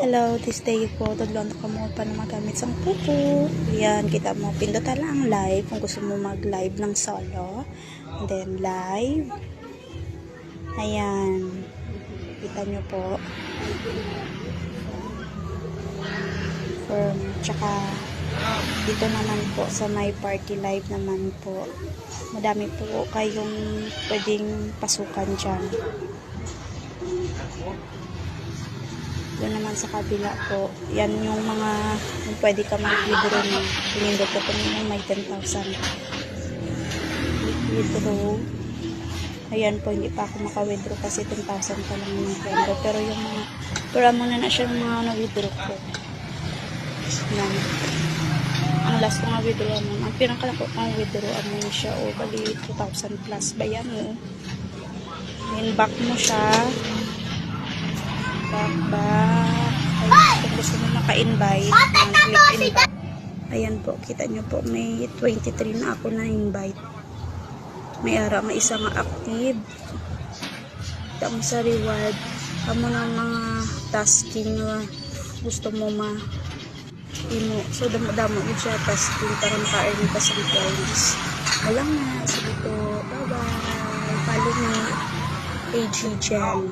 Hello, this day po, tudlon ko mo pa na magamit sang pupo. Yan, kita mo, pindutan lang live kung gusto mo mag-live ng solo. And then, live. Ayan. Kita nyo po. Tsaka, dito naman po sa my party live naman po. Madami po kayong pwedeng pasukan dyan. Doon naman sa kabila po, yan yung mga yung pwede ka mag-withdraw na pinindot ko po yung may 10,000 withdraw. Ayan po, hindi pa ako maka-withdraw kasi 10,000 pa lang yung withdraw. Pero yung mga, pero muna na siya yung mga na-withdraw ko. Yan. Ang last ko nga withdraw mo, ang pinakala ko ang withdraw mo siya, o bali 2,000 plus ba yan o. Then back mo siya. Back. Kung gusto mo maka-invite, click invite. Ayan po, kita nyo po, may 23 na ako na-invite. May ara, may isa nga active. Kita mo sa reward. Kamo ng mga tasking na gusto mo imo. So, damo-damo yun siya tasking para maka-earn ka sa points. Walang na. Sige po. Bye-bye. Follow me. AG Jen.